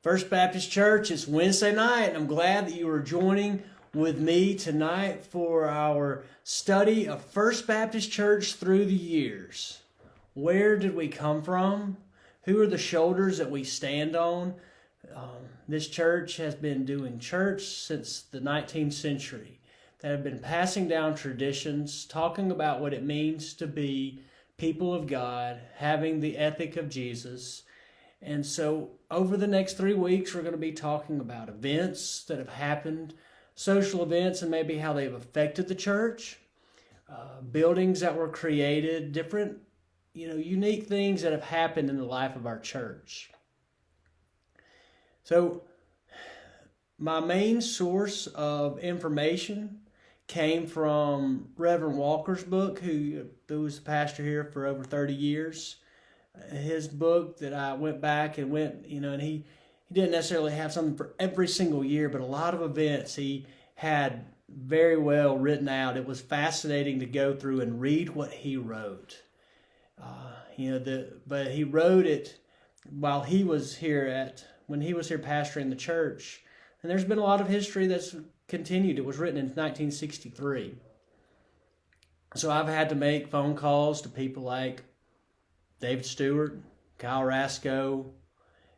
First Baptist Church, it's Wednesday night, and I'm glad that you are joining with me tonight for our study of First Baptist Church through the years. Where did we come from? Who are the shoulders that we stand on? This church has been doing church since the 19th century. That have been passing down traditions, talking about what it means to be people of God, having the ethic of Jesus. And so over the next 3 weeks, we're going to be talking about events that have happened, social events, and maybe how they've affected the church, buildings that were created, different, unique things that have happened in the life of our church. So my main source of information came from Reverend Walker's book, who was the pastor here for over 30 years. His book that I went back and and he didn't necessarily have something for every single year, but a lot of events he had very well written out. It was fascinating to go through and read what he wrote. But he wrote it while he was when he was here pastoring the church. And there's been a lot of history that's continued. It was written in 1963. So I've had to make phone calls to people like David Stewart, Kyle Rasco,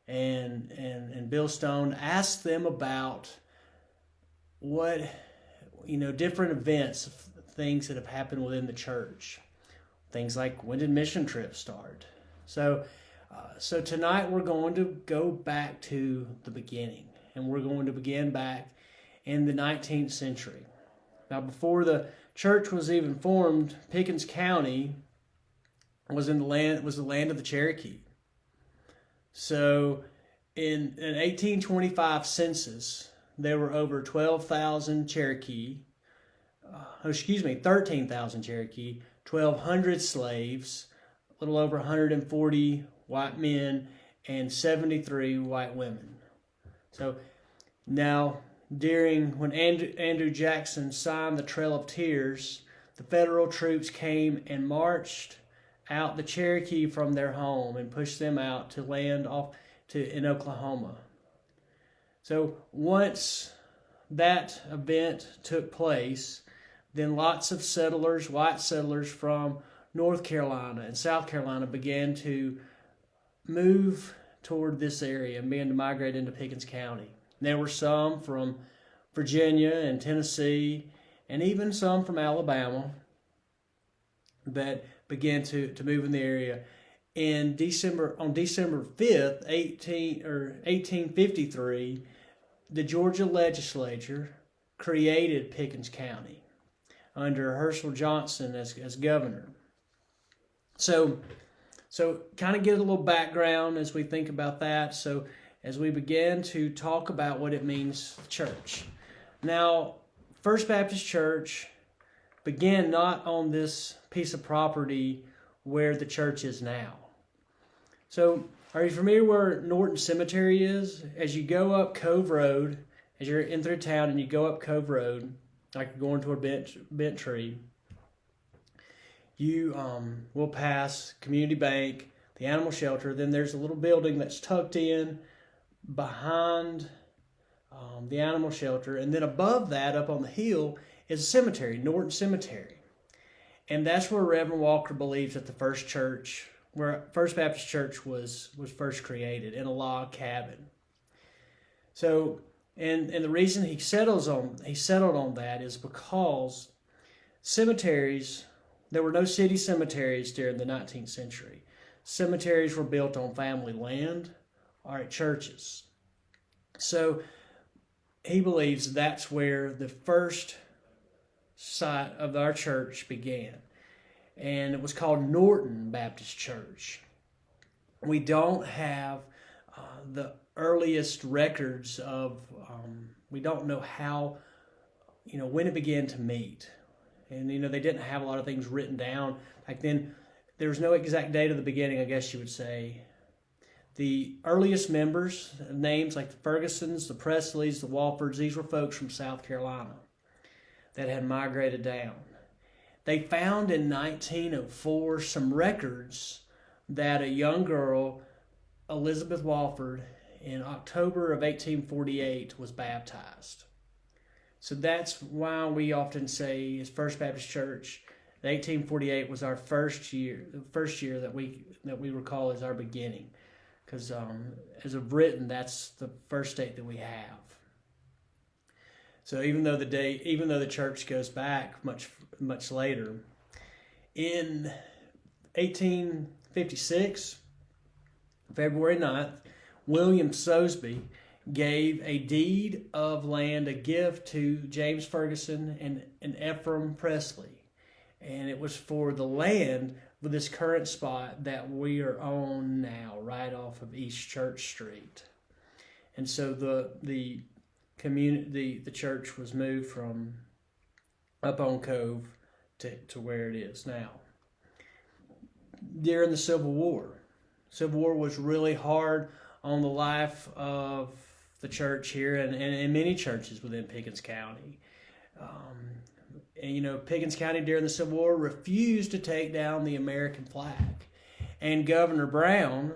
and Bill Stone, ask them about what, different events, things that have happened within the church. Things like, when did mission trips start? So tonight we're going to go back to the beginning, and we're going to begin back in the 19th century. Now, before the church was even formed, Pickens County was the land of the Cherokee. So in an 1825 census, there were over 13,000 Cherokee, 1,200 slaves, a little over 140 white men, and 73 white women. So now, when Andrew Jackson signed the Trail of Tears, the federal troops came and marched out the Cherokee from their home and pushed them out to land in Oklahoma. So once that event took place, then lots of white settlers from North Carolina and South Carolina began to move toward this area and began to migrate into Pickens County. There were some from Virginia and Tennessee, and even some from Alabama that began to move in the area. On December 5th, 1853, the Georgia legislature created Pickens County under Herschel Johnson as governor. So kind of get a little background as we think about that. So as we begin to talk about what it means to church. Now, First Baptist Church began not on this piece of property where the church is now. So, are you familiar where Norton Cemetery is? As you go up Cove Road, as you're in through town and you go up Cove Road, like you're going toward Bent Tree, you will pass Community Bank, the animal shelter. Then there's a little building that's tucked in behind the animal shelter, and then above that, up on the hill, is a cemetery, Norton Cemetery. And that's where Reverend Walker believes that the first Baptist Church was first created, in a log cabin. So, and the reason he settled on that is because cemeteries, there were no city cemeteries during the 19th century. Cemeteries were built on family land or at churches. So he believes that's where the first site of our church began. And it was called Norton Baptist Church. We don't have the earliest records of, we don't know how, when it began to meet. And, they didn't have a lot of things written down. Back then, there was no exact date of the beginning, I guess you would say. The earliest members, names like the Fergusons, the Presleys, the Walfords, these were folks from South Carolina that had migrated down. They found in 1904 some records that a young girl, Elizabeth Walford, in October of 1848 was baptized. So that's why we often say, as First Baptist Church, 1848 was our first year, the first year that we recall as our beginning, because as of written, that's the first date that we have. So even though the church goes back much later, in 1856, February 9th, William Soseby gave a deed of land, a gift to James Ferguson and Ephraim Presley. And it was for the land with this current spot that we are on now, right off of East Church Street. And so the church was moved from up on Cove to where it is now. During the Civil War was really hard on the life of the church here and many churches within Pickens County. Pickens County during the Civil War refused to take down the American flag. And Governor Brown,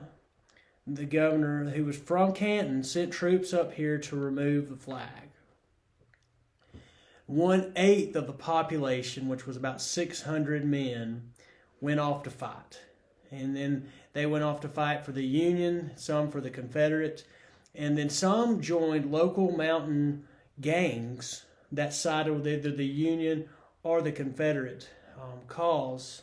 the governor who was from Canton, sent troops up here to remove the flag. 1/8 of the population, which was about 600 men, went off to fight. And then they went off to fight for the Union, some for the Confederate, and then some joined local mountain gangs that sided with either the Union or the Confederate cause.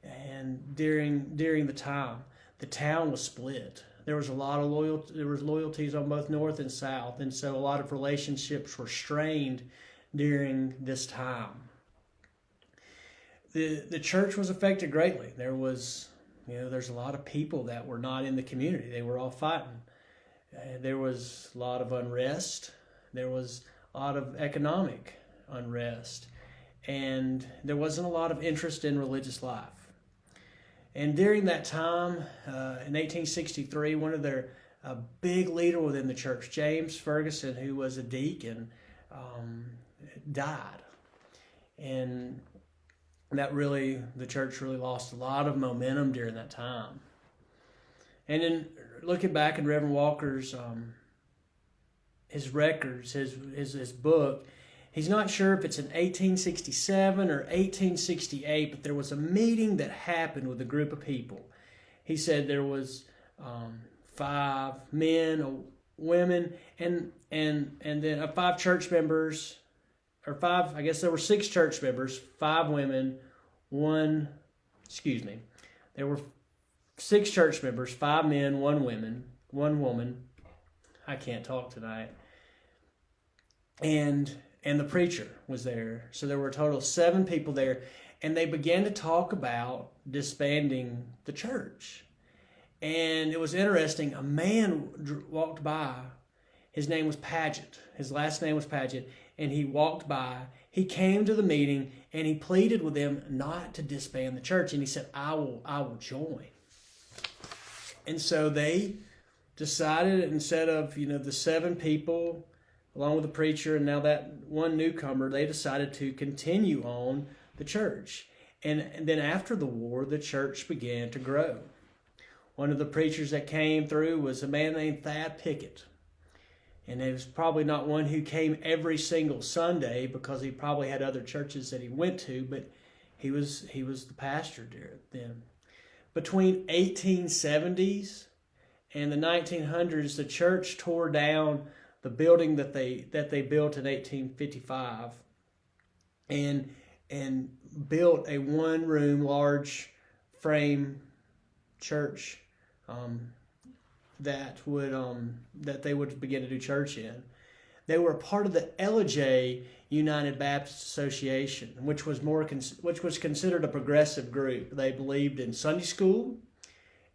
And during the time, the town was split. There was a lot of loyalties on both North and South, and so a lot of relationships were strained during this time. The church was affected greatly. There's a lot of people that were not in the community. They were all fighting. There was a lot of unrest. There was a lot of economic unrest. And there wasn't a lot of interest in religious life. And during that time, in 1863, one of their big leader within the church, James Ferguson, who was a deacon, died. And the church really lost a lot of momentum during that time. And then looking back in Reverend Walker's his records, his book, he's not sure if it's in 1867 or 1868, but there was a meeting that happened with a group of people. He said there was 5 men, women, and then 5 church members, or 5. I guess there were 6 church members, 5 women, There were 6 church members, 5 men, 1 woman. I can't talk tonight. And the preacher was there. So there were a total of 7 people there. And they began to talk about disbanding the church. And it was interesting. A man walked by. His name was Paget. His last name was Paget. And he walked by. He came to the meeting and he pleaded with them not to disband the church. And he said, I will join. And so they decided, instead of, the 7 people, along with the preacher and now that one newcomer, they decided to continue on the church. And then after the war, the church began to grow. One of the preachers that came through was a man named Thad Pickett. And it was probably not one who came every single Sunday, because he probably had other churches that he went to, but he was the pastor then. Between 1870s and the 1900s, the church tore down the building that they built in 1855 and built a 1-room large frame church that they would begin to do church in. They were a part of the LJ United Baptist Association, which was considered a progressive group. They believed in Sunday school,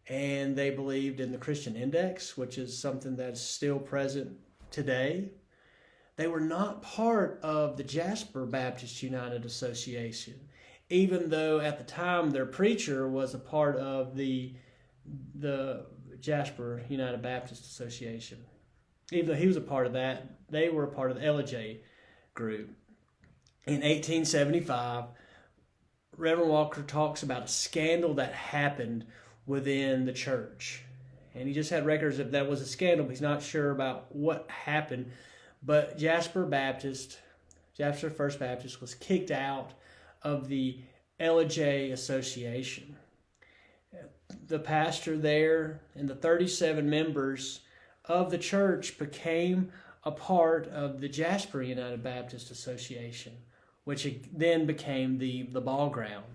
and they believed in the Christian Index, which is something that's still present today. They were not part of the Jasper Baptist United Association, even though at the time their preacher was a part of the Jasper United Baptist Association. Even though he was a part of that, they were a part of the LJ group. In 1875, Reverend Walker talks about a scandal that happened within the church. and he just had records of that was a scandal, but he's not sure about what happened. But Jasper First Baptist was kicked out of the LJ Association. The pastor there and the 37 members of the church became a part of the Jasper United Baptist Association, which then became the Ball Ground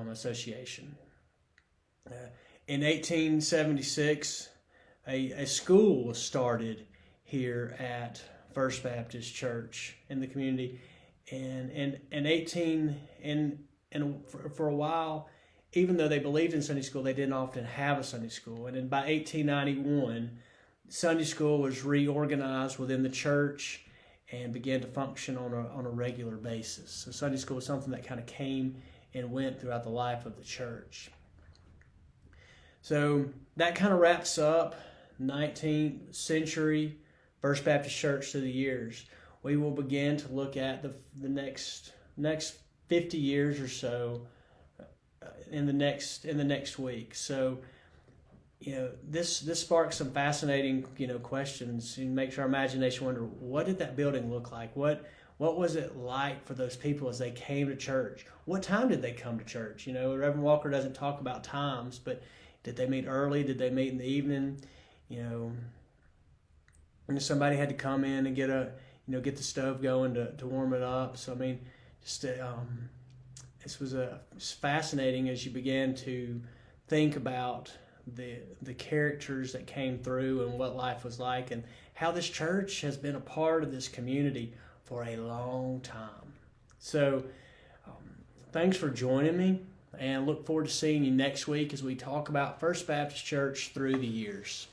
Association. In 1876, a school was started here at First Baptist Church in the community, and for a while, even though they believed in Sunday school, they didn't often have a Sunday school. And then by 1891, Sunday school was reorganized within the church and began to function on a regular basis. So Sunday school was something that kind of came and went throughout the life of the church. So that kind of wraps up 19th century First Baptist Church through the years. We will begin to look at the next 50 years or so in the next week. So, this sparks some fascinating, questions, and makes our imagination wonder, what did that building look like? What was it like for those people as they came to church? What time did they come to church? Reverend Walker doesn't talk about times, but did they meet early? Did they meet in the evening? And somebody had to come in and get the stove going to warm it up. So this was fascinating as you began to think about the characters that came through and what life was like, and how this church has been a part of this community for a long time. So thanks for joining me, and look forward to seeing you next week as we talk about First Baptist Church through the years.